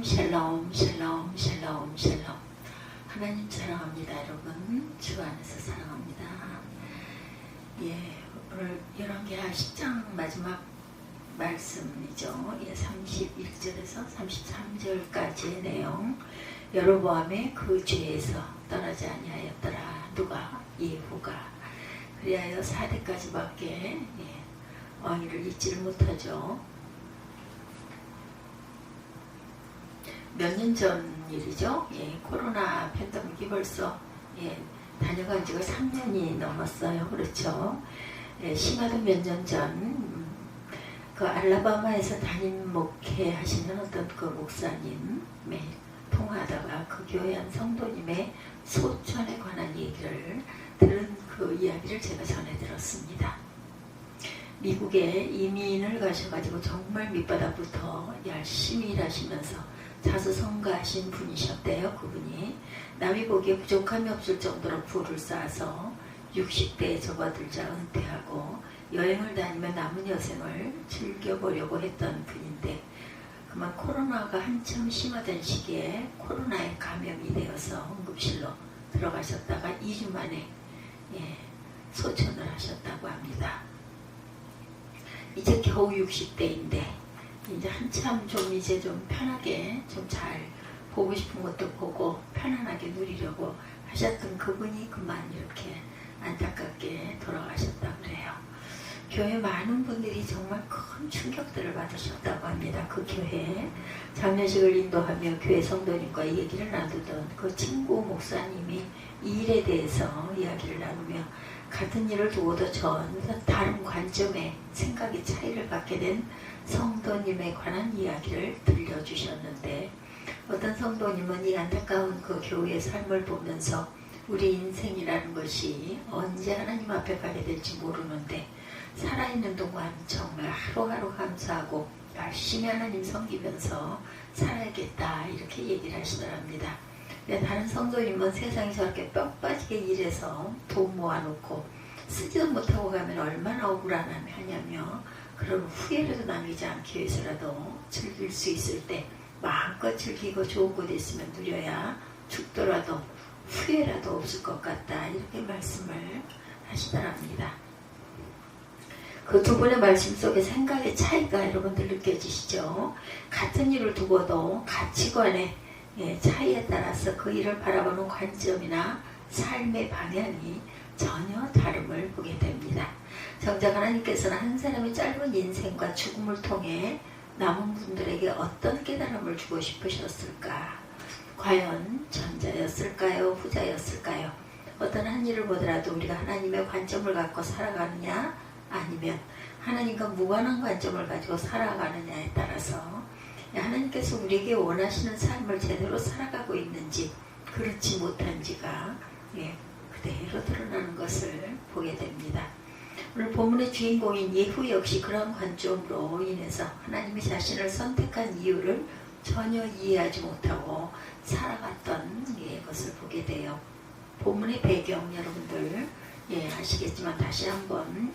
샬롬 샬롬 샬롬 샬롬. 하나님 사랑합니다. 여러분 주 안에서 사랑합니다. 예, 오늘 열왕기하 10장 마지막 말씀이죠. 예, 31절에서 33절까지의 내용. 여로보암의 그 죄에서 떠나지 아니하였더라. 누가? 예후가. 그리하여 4대까지밖에 왕위를 잊지를 못하죠. 몇 년 전 일이죠. 코로나 팬데믹이 벌써 다녀간 지가 3년이 넘었어요. 그렇죠. 심하도 몇 년 전 그 알라바마에서 담임 목회하시는 어떤 그 목사님 통화하다가 그 교회 한 성도님의 소천에 관한 얘기를 들은 그 이야기를 제가 전해 들었습니다. 미국에 이민을 가셔가지고 정말 밑바닥부터 열심히 일하시면서 자수성가하신 분이셨대요. 그분이 남이 보기에 부족함이 없을 정도로 부를 쌓아서 60대에 접어들자 은퇴하고 여행을 다니며 남은 여생을 즐겨보려고 했던 분인데 그만 코로나가 한참 심하던 시기에 코로나에 감염이 되어서 응급실로 들어가셨다가 2주 만에 소천을 하셨다고 합니다. 이제 겨우 60대인데 이제 한참 좀 편하게 좀 잘 보고 싶은 것도 보고 편안하게 누리려고 하셨던 그분이 그만 이렇게 안타깝게 돌아가셨다고 그래요. 교회 많은 분들이 정말 큰 충격들을 받으셨다고 합니다. 그 교회에 장례식을 인도하며 교회 성도님과 얘기를 나누던 그 친구 목사님이 이 일에 대해서 이야기를 나누며 같은 일을 두고도 전혀 다른 관점의 생각의 차이를 갖게 된 성도님에 관한 이야기를 들려주셨는데 어떤 성도님은 이 안타까운 그 교회의 삶을 보면서 우리 인생이라는 것이 언제 하나님 앞에 가게 될지 모르는데 살아있는 동안 정말 하루하루 감사하고 열심히 하나님 섬기면서 살아야겠다 이렇게 얘기를 하시더랍니다. 다른 성도님은 세상에 저렇게 뼈 빠지게 일해서 돈 모아놓고 쓰지도 못하고 가면 얼마나 억울하냐며 그런 후회라도 남기지 않기 위해서라도 즐길 수 있을 때 마음껏 즐기고 좋은 곳에 있으면 누려야 죽더라도 후회라도 없을 것 같다 이렇게 말씀을 하시더랍니다. 그 두 분의 말씀 속에 생각의 차이가 여러분들 느껴지시죠? 같은 일을 두고도 가치관의 차이에 따라서 그 일을 바라보는 관점이나 삶의 방향이 전혀 다름을 보게 됩니다. 정작 하나님께서는 한 사람의 짧은 인생과 죽음을 통해 남은 분들에게 어떤 깨달음을 주고 싶으셨을까? 과연 전자였을까요? 후자였을까요? 어떤 한 일을 보더라도 우리가 하나님의 관점을 갖고 살아가느냐 아니면 하나님과 무관한 관점을 가지고 살아가느냐에 따라서 하나님께서 우리에게 원하시는 삶을 제대로 살아가고 있는지 그렇지 못한지가 그대로 드러나는 것을 보게 됩니다. 오늘 본문의 주인공인 예후 역시 그런 관점으로 인해서 하나님이 자신을 선택한 이유를 전혀 이해하지 못하고 살아갔던 것을 보게 돼요. 본문의 배경 여러분들 아시겠지만 다시 한번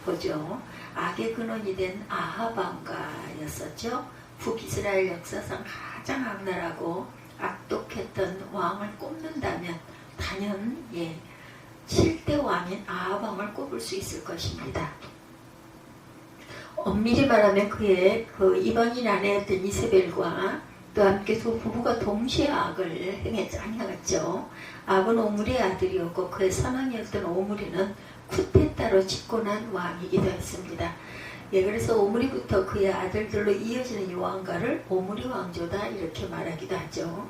보죠. 악의 근원이 된 아합 왕가였었죠. 북이스라엘 역사상 가장 악랄하고 악독했던 왕을 꼽는다면 단연 7대 왕인 아합 왕을 꼽을 수 있을 것입니다. 엄밀히 말하면 그의 그 이방인 아내였던 이세벨과 또 함께 두 부부가 동시에 악을 행했죠. 아합은 오므리의 아들이었고 그의 선왕이었던 오므리는 쿠데타로 집권한 왕이기도 했습니다. 그래서 오므리부터 그의 아들들로 이어지는 이 왕가를 오므리 왕조다 이렇게 말하기도 하죠.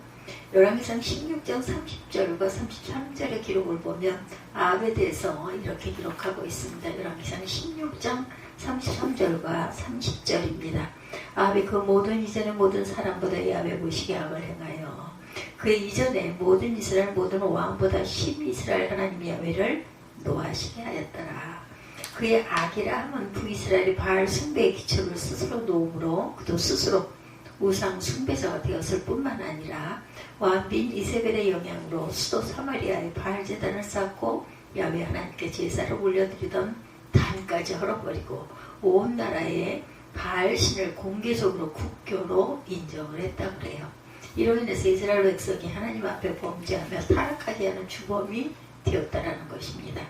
열왕기상 16장 30절과 33절의 기록을 보면 아합에 대해서 이렇게 기록하고 있습니다. 열왕기상 16장 33절과 30절입니다. 아합이 그 모든 이전의 모든 사람보다 야훼 보시게 악을 행하여 그의 이전에 모든 이스라엘 모든 왕보다 심히 이스라엘 하나님 야훼를 노하시게 하였더라. 그의 악이라 함은 북이스라엘이 바알 숭배의 기초를 스스로 놓음으로 그도 스스로 우상 숭배자가 되었을 뿐만 아니라 왕비인 이세벨의 영향으로 수도 사마리아에 바알 제단을 쌓고 야훼 하나님께 제사를 올려드리던 단까지 헐어버리고 온 나라에 바알신을 공개적으로 국교로 인정을 했다고 그래요. 이로 인해서 이스라엘 백성이 하나님 앞에 범죄하며 타락하게 하는 주범이 되었다라는 것입니다.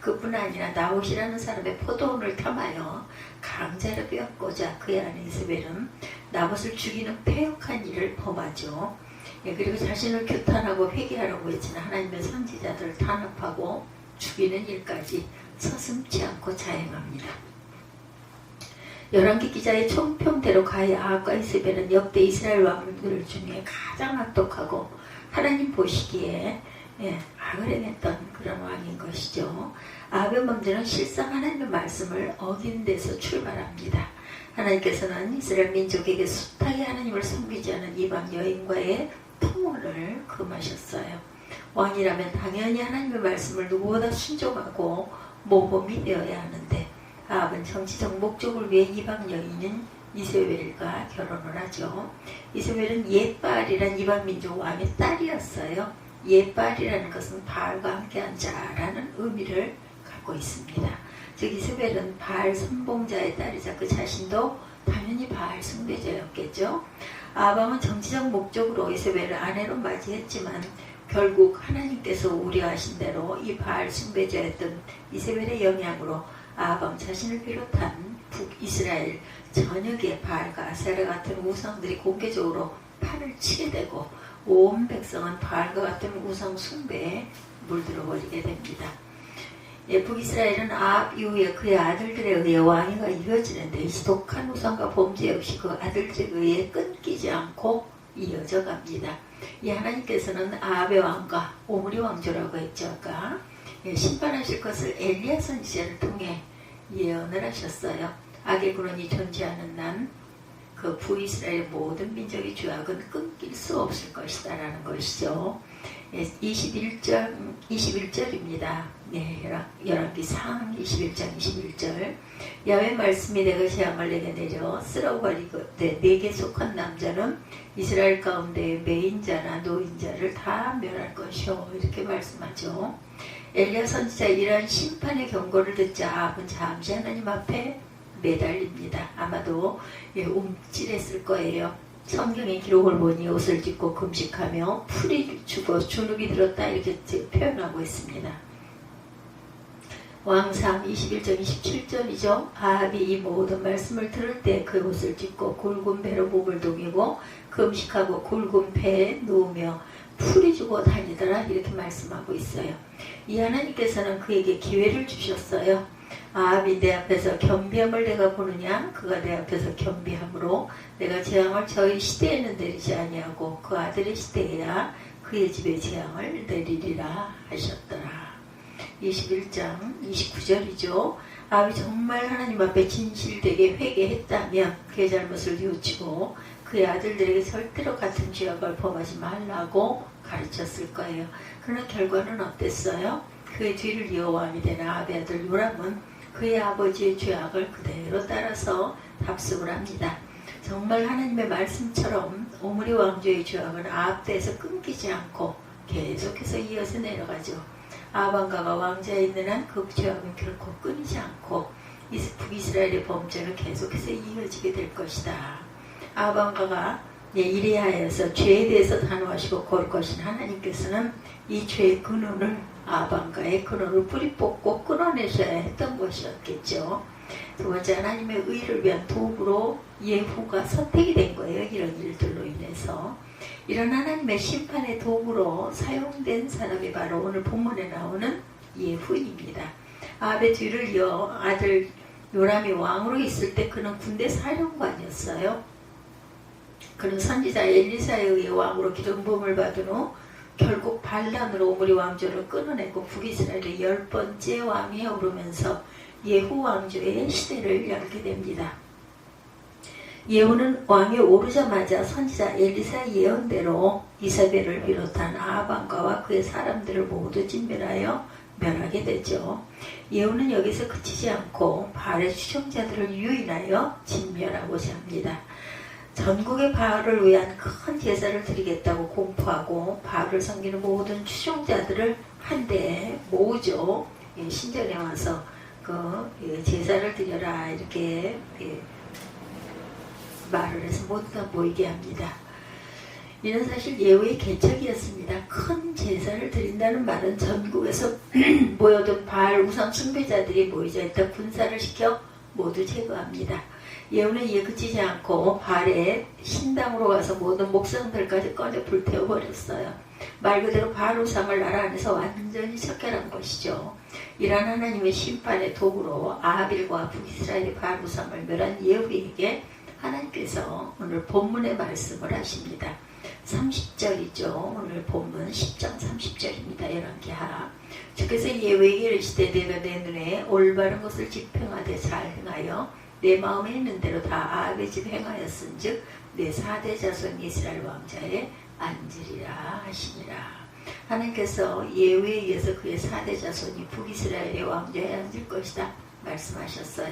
그뿐 아니라 나봇이라는 사람의 포도원을 탐하여 강자를 빼앗고자 그의 아내 이세벨은 나봇을 죽이는 패역한 일을 범하죠. 그리고 자신을 규탄하고 회개하라고 했지만 하나님의 선지자들을 탄압하고 죽이는 일까지 서슴지 않고 자행합니다. 열왕기 기자의 총평대로 가히 아합과 이세벨은 역대 이스라엘 왕들 중에 가장 악독하고 하나님 보시기에 악을 행했던 그런 왕인 것이죠. 아합의 범죄는 실상 하나님의 말씀을 어긴 데서 출발합니다. 하나님께서는 이스라엘 민족에게 숱하게 하나님을 섬기지 않은 이방 여인과의 통혼을 금하셨어요. 왕이라면 당연히 하나님의 말씀을 누구보다 순종하고 모범이 되어야 하는데 아합은 정치적 목적을 위해 이방 여인인 이세벨과 결혼을 하죠. 이세벨은 옛바알이란 이방 민족 왕의 딸이었어요. 옛바알이라는 것은 바알과 함께한 자라는 의미를 갖고 있습니다. 즉 이세벨은 바알 선봉자의 딸이자 그 자신도 당연히 바알 숭배자였겠죠. 아합은 정치적 목적으로 이세벨을 아내로 맞이했지만 결국 하나님께서 우려하신 대로 이 바알 숭배자였던 이세벨의 영향으로 아합 자신을 비롯한 북이스라엘 전역의 바알과 아세라 같은 우상들이 공개적으로 판을 치게 되고 온 백성은 바알과 같은 우상 숭배에 물들어 버리게 됩니다. 북이스라엘은 아합 이후에 그의 아들들에 의해 왕위가 이어지는데 이 독한 우상과 범죄 역시 그 아들들에 의해 끊기지 않고 이어져 갑니다. 이 하나님께서는 아합의 왕과 오므리 왕조라고 했죠. 아까 심판하실 것을 엘리야 선지자를 통해 예언을 하셨어요. 악의 근원이 존재하는 난 그 북이스라엘 모든 민족의 죄악은 끊길 수 없을 것이다 라는 것이죠. 21절입니다. 열왕기 상 21장 21절. 야훼 말씀이 내가 재앙을 내게 내려 쓸어버리거든 내게 속한 남자는 이스라엘 가운데 매인자나 노인자를 다 멸할 것이요 이렇게 말씀하죠. 엘리야 선지자 이러한 심판의 경고를 듣자 아합은 잠시 하나님 앞에 매달립니다. 아마도 움찔했을 거예요. 성경의 기록을 보니 옷을 찢고 금식하며 풀이 죽어 주눅이 들었다 이렇게 표현하고 있습니다. 왕상 21장 27절이죠. 아합이 이 모든 말씀을 들을 때 그 옷을 찢고 굵은 배로 몸을 동이고 금식하고 굵은 배에 누우며 풀이 주고 다니더라 이렇게 말씀하고 있어요. 이 하나님께서는 그에게 기회를 주셨어요. 아합이 내 앞에서 겸비함을 내가 보느냐 그가 내 앞에서 겸비함으로 내가 재앙을 저희 시대에는 내리지 아니하고 그 아들의 시대에야 그의 집에 재앙을 내리리라 하셨더라. 21장 29절이죠. 아합이 정말 하나님 앞에 진실되게 회개했다면 그의 잘못을 뉘우치고 그의 아들들에게 절대로 같은 죄악을 범하지 말라고 가르쳤을 거예요. 그러나 결과는 어땠어요? 그의 뒤를 이어 왕이 된 아합의 아들 요람은 그의 아버지의 죄악을 그대로 따라서 답습을 합니다. 정말 하나님의 말씀처럼 오므리 왕조의 죄악은 아합 때에서 끊기지 않고 계속해서 이어서 내려가죠. 아합 왕가가 왕자에 있는 한 그 죄악은 결코 끊이지 않고 북이스라엘의 범죄는 계속해서 이어지게 될 것이다. 아합 왕가가 이리하여서 죄에 대해서 단호하시고 거룩하신 하나님께서는 이 죄의 근원을 아합 왕가의 근원을 뿌리 뽑고 끊어내셔야 했던 것이었겠죠. 두 번째, 하나님의 의를 위한 도구로 예후가 선택이 된 거예요. 이런 일들로 인해서. 이런 하나님의 심판의 도구로 사용된 사람이 바로 오늘 본문에 나오는 예후입니다. 아합의 뒤를 이어 아들 요람이 왕으로 있을 때 그는 군대 사령관이었어요. 그는 선지자 엘리사에 의해 왕으로 기름부음을 받은 후 결국 반란으로 오므리 왕조를 끊어내고 북이스라엘의 10번째 왕에 오르면서 예후 왕조의 시대를 열게 됩니다. 예후는 왕에 오르자마자 선지자 엘리사 예언대로 이세벨을 비롯한 아합 왕가와 그의 사람들을 모두 진멸하여 멸하게 되죠. 예후는 여기서 그치지 않고 바알의 추종자들을 유인하여 진멸하고자 합니다. 전국의 바알을 위한 큰 제사를 드리겠다고 공포하고 바알을 섬기는 모든 추종자들을 한데 모으죠. 신전에 와서 그 제사를 드려라 이렇게 말을 해서 모두 다 모이게 합니다. 이는 사실 예후의 개척이었습니다. 큰 제사를 드린다는 말은 전국에서 모여든 바알 우상 숭배자들이 모이자 있던 군사를 시켜 모두 제거합니다. 예후는 이에 그치지 않고 바알의 신당으로 가서 모든 목상들까지 꺼내 불태워버렸어요. 말 그대로 바알 우상을 나라 안에서 완전히 척결한 것이죠. 이러한 하나님의 심판의 도구로 아합일과 북이스라엘의 바알 우상을 멸한 예후에게 하나님께서 오늘 본문의 말씀을 하십니다. 30절이죠. 오늘 본문 10장 30절입니다. 열왕기하. 주께서 예후에게 이르시되 내가 내 눈에 올바른 것을 집행하되 잘 행하여 내 마음에 있는 대로 다 아합의 집 행하였은즉 내 4대 자손 이스라엘 왕자에 앉으리라 하시니라. 하나님께서 예후에 의해서 그의 4대 자손이 북이스라엘의 왕자에 앉을 것이다 말씀하셨어요.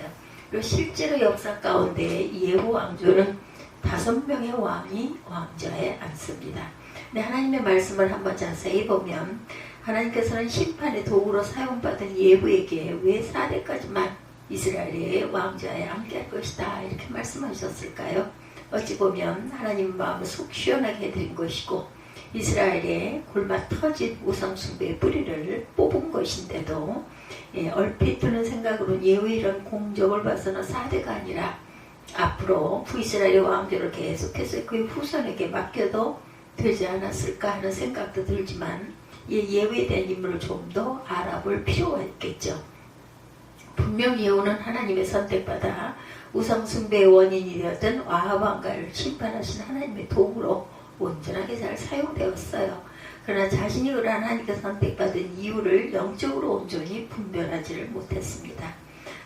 그리고 실제로 역사 가운데 예후 왕조는 5명의 왕이 왕좌에 앉습니다. 근데 하나님의 말씀을 한번 자세히 보면 하나님께서는 심판의 도구로 사용받은 예후에게 왜 4대까지만 이스라엘의 왕좌에 앉게 할 것이다 이렇게 말씀하셨을까요? 어찌 보면 하나님 마음을 속 시원하게 해드린 것이고 이스라엘의 골마 터진 우상숭배의 뿌리를 뽑은 것인데도 얼핏 드는 생각으로는 예후의 이런 공적을 봐서는 4대가 아니라 앞으로 북이스라엘의 왕조를 계속해서 그의 후손에게 맡겨도 되지 않았을까 하는 생각도 들지만 예후에 대한 인물을 좀 더 알아볼 필요가 있겠죠. 분명 예후는 하나님의 선택받아 우상숭배의 원인이 되었던 아합 왕가를 심판하신 하나님의 도구로 온전하게 잘 사용되었어요. 그러나 자신이 그러한 하나님께 선택받은 이유를 영적으로 온전히 분별하지를 못했습니다.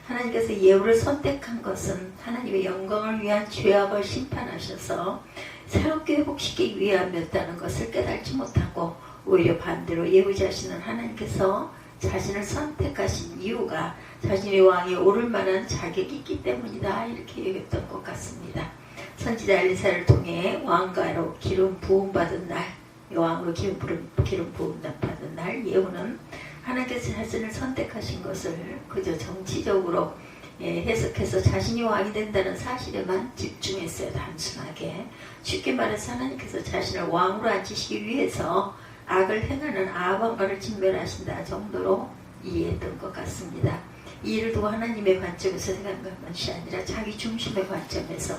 하나님께서 예후를 선택한 것은 하나님의 영광을 위한 죄악을 심판하셔서 새롭게 회복시키기 위함이었다는 것을 깨닫지 못하고 오히려 반대로 예후 자신은 하나님께서 자신을 선택하신 이유가 자신의 왕에 오를 만한 자격이 있기 때문이다 이렇게 여겼던 것 같습니다. 선지자 엘리사를 통해 왕가로 기름 부음 받은 날, 왕으로 기름 부음 받은 날 예후는 하나님께서 자신을 선택하신 것을 그저 정치적으로 해석해서 자신이 왕이 된다는 사실에만 집중했어요. 단순하게. 쉽게 말해서 하나님께서 자신을 왕으로 앉히시기 위해서 악을 행하는 아합 왕가를 진멸하신다 정도로 이해했던 것 같습니다. 이 일을 두고 하나님의 관점에서 생각한 것이 아니라 자기 중심의 관점에서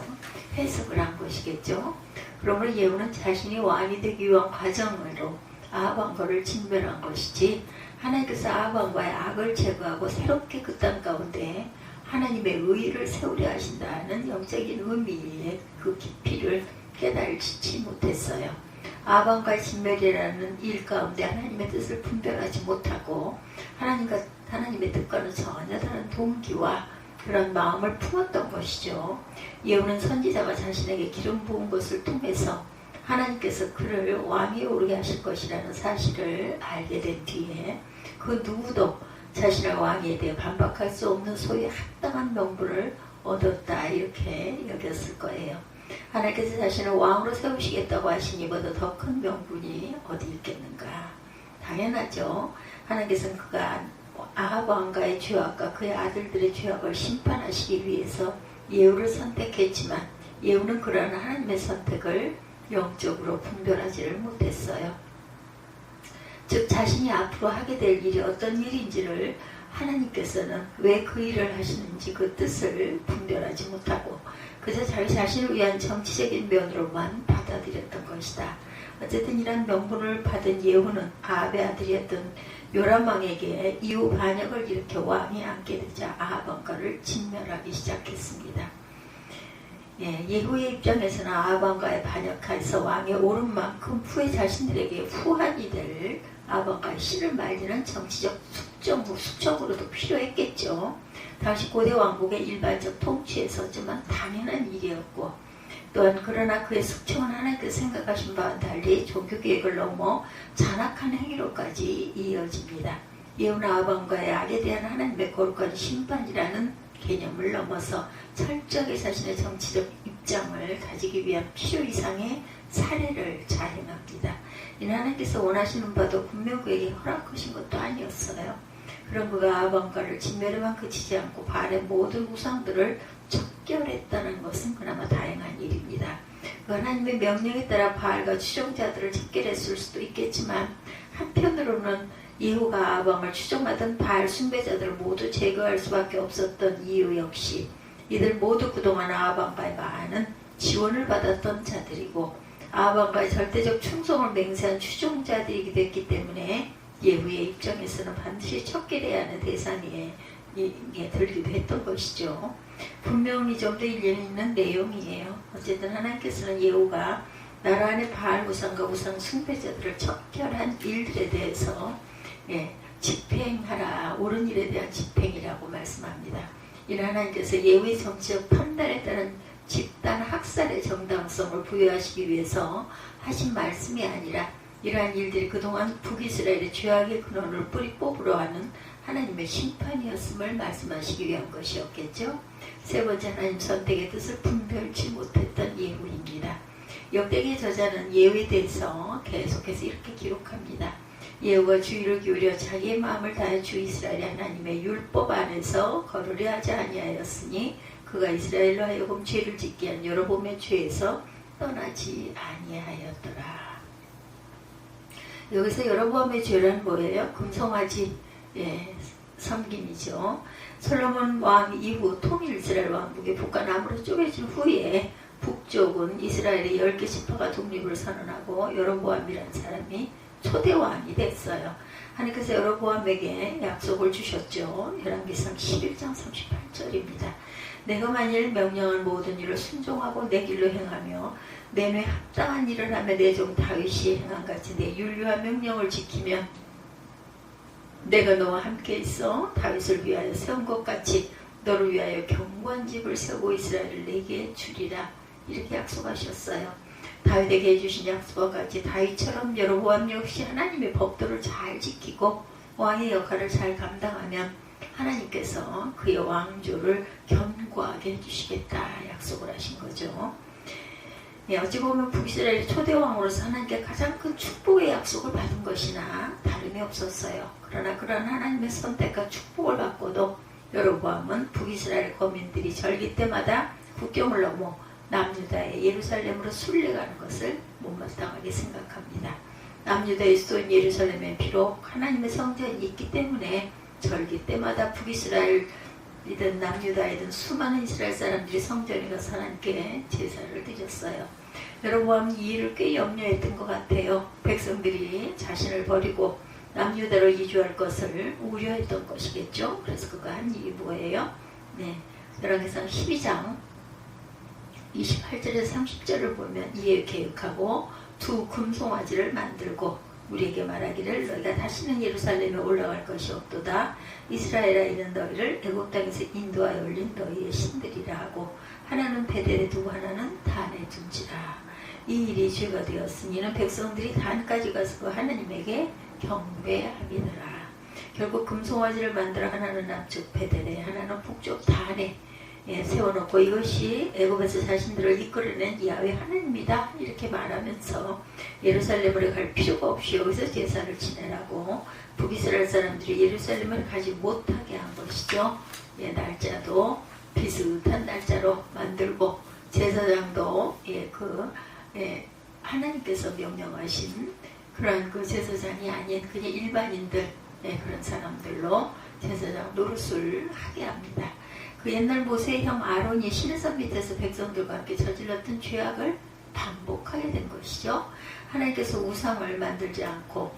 해석을 한 것이겠죠. 그러므로 예후는 자신이 왕이 되기 위한 과정으로 아합 왕가를 진멸한 것이지 하나님께서 아합 왕가의 악을 제거하고 새롭게 그 땅 가운데 하나님의 의의를 세우려 하신다는 영적인 의미의 그 깊이를 깨달지 못했어요. 아합 왕가의 진멸이라는 일 가운데 하나님의 뜻을 분별하지 못하고 하나님의 뜻과는 전혀 다른 동기와 그런 마음을 품었던 것이죠. 예후는 선지자가 자신에게 기름 부은 것을 통해서 하나님께서 그를 왕위에 오르게 하실 것이라는 사실을 알게 된 뒤에 그 누구도 자신의 왕위에 대해 반박할 수 없는 소위 합당한 명분을 얻었다 이렇게 여겼을 거예요. 하나님께서 자신을 왕으로 세우시겠다고 하신 이보다 더 큰 명분이 어디 있겠는가. 당연하죠. 하나님께서는 그가 아합 왕가의 죄악과 그의 아들들의 죄악을 심판하시기 위해서 예후를 선택했지만 예후는 그러한 하나님의 선택을 영적으로 분별하지를 못했어요. 즉 자신이 앞으로 하게 될 일이 어떤 일인지를 하나님께서는 왜 그 일을 하시는지 그 뜻을 분별하지 못하고 그저 자기 자신을 위한 정치적인 면으로만 받아들였던 것이다. 어쨌든 이런 명분을 받은 예후는 아합의 아들이었던 요람 왕에게 이후 반역을 일으켜 왕에 앉게 되자 아합 왕가를 진멸하기 시작했습니다. 예후의 입장에서는 아합 왕가에 반역해서 왕에 오른 만큼 후에 자신들에게 후한이 될 아합 왕가의 씨를 말리는 정치적 숙적으로도 필요했겠죠. 당시 고대 왕국의 일반적 통치에서지만 당연한 일이었고 또한 그러나 그의 숙청은 하나님께서 생각하신 바와 달리 종교계획을 넘어 잔악한 행위로까지 이어집니다. 예후는 아합 왕가의 악에 대한 하나님의 거룩한 심판이라는 개념을 넘어서 철저하게 자신의 정치적 입장을 가지기 위한 필요 이상의 사례를 자행합니다. 이는 하나님께서 원하시는 바도 분명 그에게 허락하신 것도 아니었어요. 그런 그가 아방과를 진멸에만 그치지 않고 바알의 모든 우상들을 척결했다는 것은 그나마 다행한 일입니다. 그 하나님의 명령에 따라 바알과 추종자들을 척결했을 수도 있겠지만 한편으로는 예후가 아방을 추종하던 바알 숭배자들을 모두 제거할 수밖에 없었던 이유 역시 이들 모두 그동안 아방과의 많은 지원을 받았던 자들이고 아방과의 절대적 충성을 맹세한 추종자들이기도 했기 때문에 예후의 입장에서는 반드시 척결해야 하는 대상에 들기도 했던 것이죠. 분명히 좀 더 일리는 있는 내용이에요. 어쨌든 하나님께서는 예후가 나라 안에 바알 우상과 우상 숭배자들을 척결한 일들에 대해서 집행하라, 옳은 일에 대한 집행이라고 말씀합니다. 이는 하나님께서 예후의 정치적 판단에 따른 집단 학살의 정당성을 부여하시기 위해서 하신 말씀이 아니라 이러한 일들이 그동안 북이스라엘의 죄악의 근원을 뿌리 뽑으러 하는 하나님의 심판이었음을 말씀하시기 위한 것이었겠죠. 세 번째, 하나님 선택의 뜻을 분별치 못했던 예후입니다. 역대기의 저자는 예후에 대해서 계속해서 이렇게 기록합니다. 예후가 주의를 기울여 자기의 마음을 다해 주 이스라엘의 하나님의 율법 안에서 걸으려 하지 아니하였으니 그가 이스라엘로 하여금 죄를 짓게 한 여로보암의 죄에서 떠나지 아니하였더라. 여기서 여로보암의 죄란 뭐예요? 금송아지 섬김이죠. 솔로몬 왕 이후 통일 이스라엘 왕국의 북과 남으로 쪼개진 후에 북쪽은 이스라엘의 10개 지파가 독립을 선언하고 여로보암이라는 사람이 초대왕이 됐어요. 하나님께서 여로보암에게 약속을 주셨죠. 열왕기상 11장 38절입니다. 내가 만일 명령한 모든 일을 순종하고 내 길로 행하며 내 뇌 합당한 일을 하며 내 종 다윗이 행한 같이 내 율례와 명령을 지키면 내가 너와 함께 있어 다윗을 위하여 세운 것 같이 너를 위하여 견고한 집을 세우고 이스라엘을 내게 주리라. 이렇게 약속하셨어요. 다윗에게 해주신 약속과 같이 다윗처럼 여로보암 역시 하나님의 법도를 잘 지키고 왕의 역할을 잘 감당하면 하나님께서 그의 왕조를 견고하게 해주시겠다 약속을 하신 거죠. 어찌 보면 북이스라엘의 초대왕으로서 하나님께 가장 큰 축복의 약속을 받은 것이나 다름이 없었어요. 그러나 그런 하나님의 선택과 축복을 받고도 여로보암은 북이스라엘 거민들이 절기 때마다 국경을 넘어 남유다의 예루살렘으로 순례가는 것을 못마땅하게 생각합니다. 남유다의 수도인 예루살렘에 비록 하나님의 성전이 있기 때문에 절기 때마다 북이스라엘이든 남유다이든 수많은 이스라엘 사람들이 성전에 가서 하나님께 제사를 드렸어요. 여로보암 이 일을 꽤 염려했던 것 같아요. 백성들이 자신을 버리고 남유다로 이주할 것을 우려했던 것이겠죠. 그래서 그가 한 일이 뭐예요? 열왕기상 12장 28절에서 30절을 보면 이에 계획하고 두 금송아지를 만들고 우리에게 말하기를 너희가 다시는 예루살렘에 올라갈 것이 없도다. 이스라엘아 이는 너희를 애굽 땅에서 인도하여 올린 너희의 신들이라 하고 하나는 베델에 두고 하나는 단에 둔지라. 이 일이 죄가 되었으니 이는 백성들이 단까지 가서 하나님에게 경배하리더라. 결국 금송아지를 만들어 하나는 남쪽 베델에 하나는 북쪽 단에 세워놓고 이것이 애굽에서 자신들을 이끌어낸 야훼 하나님이다 이렇게 말하면서 예루살렘으로 갈 필요가 없이 여기서 제사를 지내라고 북이스라엘 사람들이 예루살렘을 가지 못하게 한 것이죠. 날짜도 비슷한 날짜로 만들고 제사장도 하나님께서 명령하신 그런 그 제사장이 아닌 그냥 일반인들 그런 사람들로 제사장 노릇을 하게 합니다. 그 옛날 모세의 형 아론이 시내산 밑에서 백성들과 함께 저질렀던 죄악을 반복하게 된 것이죠. 하나님께서 우상을 만들지 않고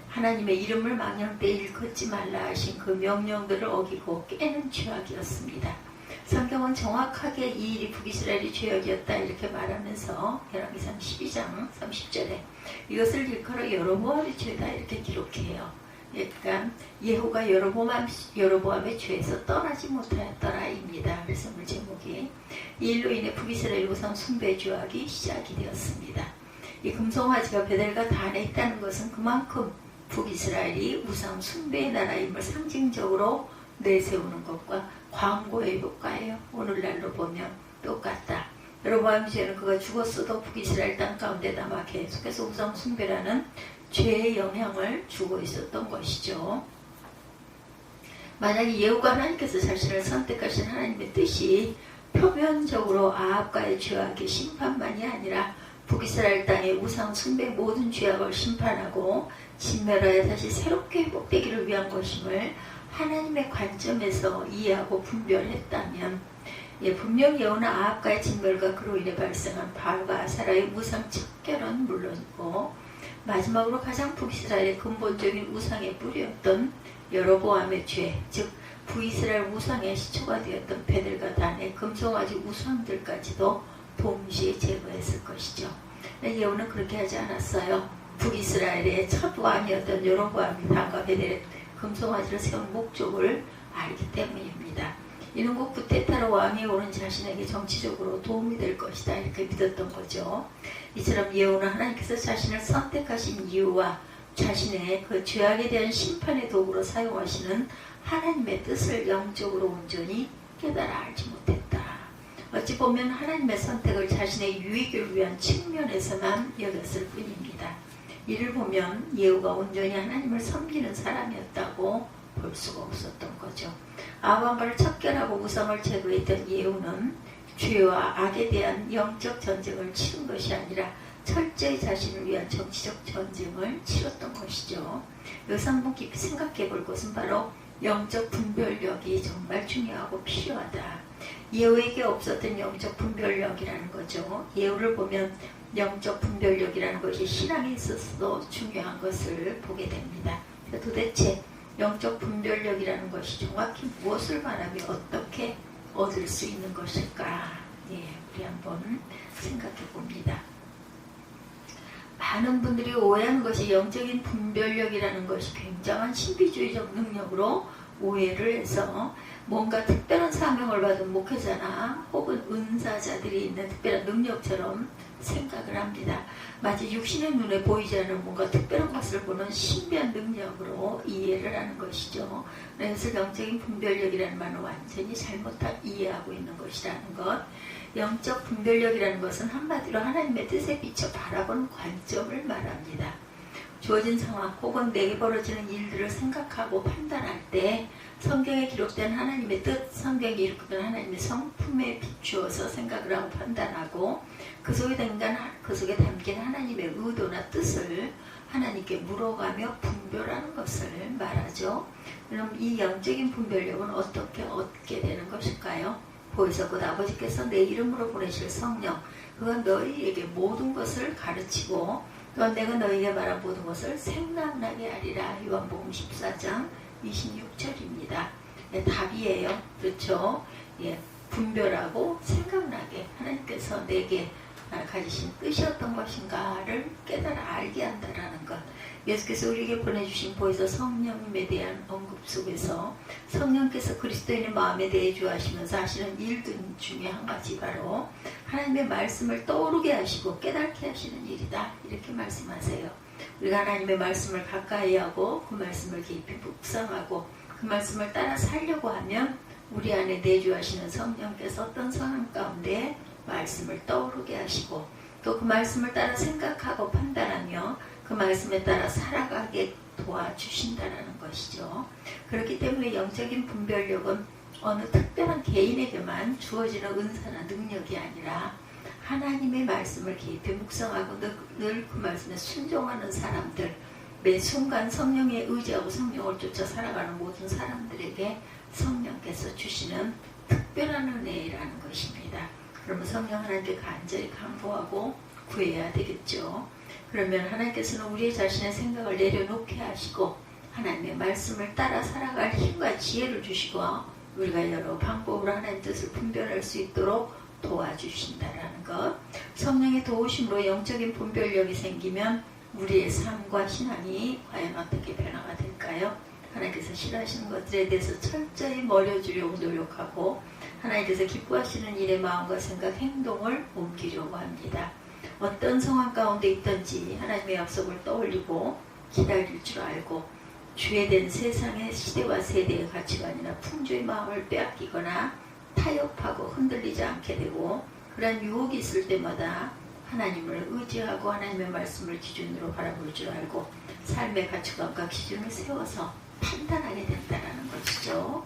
하나님의 이름을 망령되이 일컫지 말라 하신 그 명령들을 어기고 깨는 죄악이었습니다. 성경은 정확하게 이 일이 북이스라엘의 죄악이었다 이렇게 말하면서 열왕기상 12장 30절에 이것을 일컬어 여로보암의 죄다 이렇게 기록해요. 그러니까 예후가 여로보암의 죄에서 떠나지 못하였더라입니다. 말씀을 제목이 이 일로 인해 북이스라엘 우상 숭배 죄악이 시작이 되었습니다. 이 금송아지가 베델과 단에 있다는 것은 그만큼 북이스라엘이 우상 숭배의 나라임을 상징적으로 내세우는 것과 광고의 효과예요. 오늘날로 보면 똑같다. 여로보암의 죄는 그가 죽었어도 북이스라엘 땅 가운데 남아 계속해서 우상 숭배라는 죄의 영향을 주고 있었던 것이죠. 만약에 예후가 하나님께서 자신을 선택하신 하나님의 뜻이 표면적으로 아합과의 죄악의 심판만이 아니라 북이스라엘 땅의 우상 숭배 모든 죄악을 심판하고 진멸하여 다시 새롭게 회복되기를 위한 것임을 하나님의 관점에서 이해하고 분별했다면 분명 예후는 아합과의 진멸과 그로 인해 발생한 바알과 아사라의 우상 척결은 물론이고 마지막으로 가장 북이스라엘의 근본적인 우상의 뿌리였던 여로보암의 죄, 즉 북이스라엘 우상의 시초가 되었던 베델과 단의 금송아지 우상들까지도 동시에 제거했을 것이죠. 예후는 그렇게 하지 않았어요. 북이스라엘의 첫 왕이었던 여로보암이 단과 베델의 금송아지를 세운 목적을 알기 때문입니다. 이는 곧 구테타로 왕에 오른 자신에게 정치적으로 도움이 될 것이다 이렇게 믿었던 거죠. 이처럼 예후는 하나님께서 자신을 선택하신 이유와 자신의 그 죄악에 대한 심판의 도구로 사용하시는 하나님의 뜻을 영적으로 온전히 깨달아 알지 못했다. 어찌 보면 하나님의 선택을 자신의 유익을 위한 측면에서만 여겼을 뿐입니다. 이를 보면 예후가 온전히 하나님을 섬기는 사람이었다고 볼 수가 없었던 거죠. 아합과를 척결하고 우상을 제거했던 예후는 죄와 악에 대한 영적 전쟁을 치른 것이 아니라 철저히 자신을 위한 정치적 전쟁을 치렀던 것이죠. 여기서 한번 깊이 생각해 볼 것은 바로 영적 분별력이 정말 중요하고 필요하다. 예후에게 없었던 영적 분별력이라는 거죠. 예후를 보면 영적 분별력이라는 것이 신앙에 있어서도 중요한 것을 보게 됩니다. 도대체 영적 분별력이라는 것이 정확히 무엇을 말하며 어떻게 얻을 수 있는 것일까? 우리 한번 생각해 봅니다. 많은 분들이 오해하는 것이 영적인 분별력이라는 것이 굉장한 신비주의적 능력으로 오해를 해서 뭔가 특별한 사명을 받은 목회자나 혹은 은사자들이 있는 특별한 능력처럼 생각을 합니다. 마치 육신의 눈에 보이지 않는 뭔가 특별한 것을 보는 신비한 능력으로 이해를 하는 것이죠. 그래서 영적인 분별력이라는 말은 완전히 잘못하게 이해하고 있는 것이라는 것. 영적 분별력이라는 것은 한마디로 하나님의 뜻에 비춰 바라보는 관점을 말합니다. 주어진 상황 혹은 내게 벌어지는 일들을 생각하고 판단할 때 성경에 기록된 하나님의 뜻, 성경이 일컫는 하나님의 성품에 비추어서 생각을 하고 판단하고 그 속에 담긴 하나님의 의도나 뜻을 하나님께 물어가며 분별하는 것을 말하죠. 그럼 이 영적인 분별력은 어떻게 얻게 되는 것일까요? 보혜사 곧 아버지께서 내 이름으로 보내실 성령, 그건 너희에게 모든 것을 가르치고 또한 내가 너희에게 말한 모든 것을 생각나게 하리라. 요한복음 14장 26절입니다. 답이에요. 그렇죠? 분별하고 생각나게 하나님께서 내게 가지신 뜻이 어떤 것인가를 깨달아 알게 한다라는 것. 예수께서 우리에게 보내주신 보혜사 성령님에 대한 언급 속에서 성령께서 그리스도인의 마음에 대해 주하시면서 하시는 일들 중에 한 가지 바로 하나님의 말씀을 떠오르게 하시고 깨닫게 하시는 일이다. 이렇게 말씀하세요. 우리가 하나님의 말씀을 가까이 하고 그 말씀을 깊이 묵상하고 그 말씀을 따라 살려고 하면 우리 안에 내주하시는 성령께서 어떤 상황 가운데 말씀을 떠오르게 하시고 또 그 말씀을 따라 생각하고 판단하며 그 말씀에 따라 살아가게 도와주신다는 것이죠. 그렇기 때문에 영적인 분별력은 어느 특별한 개인에게만 주어지는 은사나 능력이 아니라 하나님의 말씀을 깊이 묵상하고 늘 그 말씀에 순종하는 사람들, 매 순간 성령에 의지하고 성령을 쫓아 살아가는 모든 사람들에게 성령께서 주시는 특별한 은혜라는 것입니다. 그러면 성령 하나님께 간절히 간구하고 구해야 되겠죠. 그러면 하나님께서는 우리 자신의 생각을 내려놓게 하시고 하나님의 말씀을 따라 살아갈 힘과 지혜를 주시고 우리가 여러 방법으로 하나님의 뜻을 분별할 수 있도록 도와주신다라는 것. 성령의 도우심으로 영적인 분별력이 생기면 우리의 삶과 신앙이 과연 어떻게 변화가 될까요? 하나님께서 싫어하시는 것들에 대해서 철저히 멀어주려고 노력하고 하나님께서 기뻐하시는 일의 마음과 생각, 행동을 옮기려고 합니다. 어떤 상황 가운데 있든지 하나님의 약속을 떠올리고 기다릴 줄 알고 주의된 세상의 시대와 세대의 가치관이나 풍조의 마음을 빼앗기거나 타협하고 흔들리지 않게 되고 그러한 유혹이 있을 때마다 하나님을 의지하고 하나님의 말씀을 기준으로 바라볼 줄 알고 삶의 가치관과 기준을 세워서 판단하게 된다는 것입니다. 것이죠.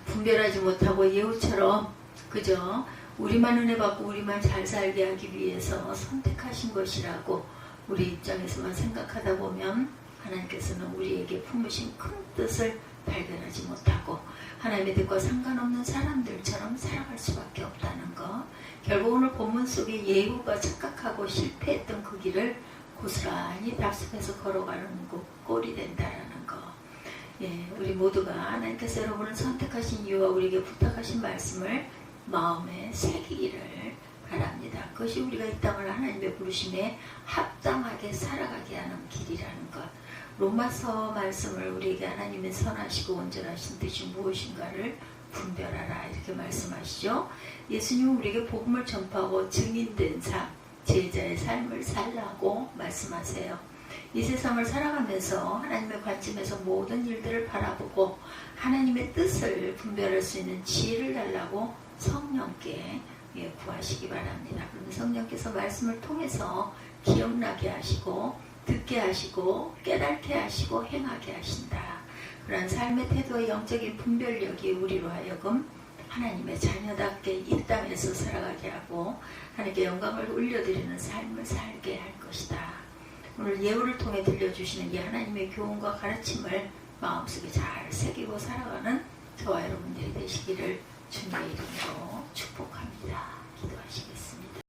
분별하지 못하고 예후처럼 그저 우리만 은혜 받고 우리만 잘 살게 하기 위해서 선택하신 것이라고 우리 입장에서만 생각하다 보면 하나님께서는 우리에게 품으신 큰 뜻을 발견하지 못하고 하나님의 뜻과 상관없는 사람들처럼 살아갈 수밖에 없다는 것. 결국 오늘 본문 속에 예후가 착각하고 실패했던 그 길을 고스란히 답습해서 걸어가는 꼴이 된다라는 것. 예, 우리 모두가 하나님께서 여러분을 선택하신 이유와 우리에게 부탁하신 말씀을 마음에 새기기를 바랍니다. 그것이 우리가 이 땅을 하나님의 부르심에 합당하게 살아가게 하는 길이라는 것. 로마서 말씀을 우리에게 하나님의 선하시고 온전하신 뜻이 무엇인가를 분별하라 이렇게 말씀하시죠. 예수님은 우리에게 복음을 전파하고 증인된 삶, 제자의 삶을 살라고 말씀하세요. 이 세상을 살아가면서 하나님의 관점에서 모든 일들을 바라보고 하나님의 뜻을 분별할 수 있는 지혜를 달라고 성령께 구하시기 바랍니다. 그러면 성령께서 말씀을 통해서 기억나게 하시고 듣게 하시고 깨닫게 하시고 행하게 하신다. 그러한 삶의 태도와 영적인 분별력이 우리로 하여금 하나님의 자녀답게 이 땅에서 살아가게 하고 하나님께 영광을 올려드리는 삶을 살게 할 것이다. 오늘 예후를 통해 들려주시는 이 하나님의 교훈과 가르침을 마음속에 잘 새기고 살아가는 저와 여러분들이 되시기를 주님의 이름으로 축복합니다. 기도하시겠습니다.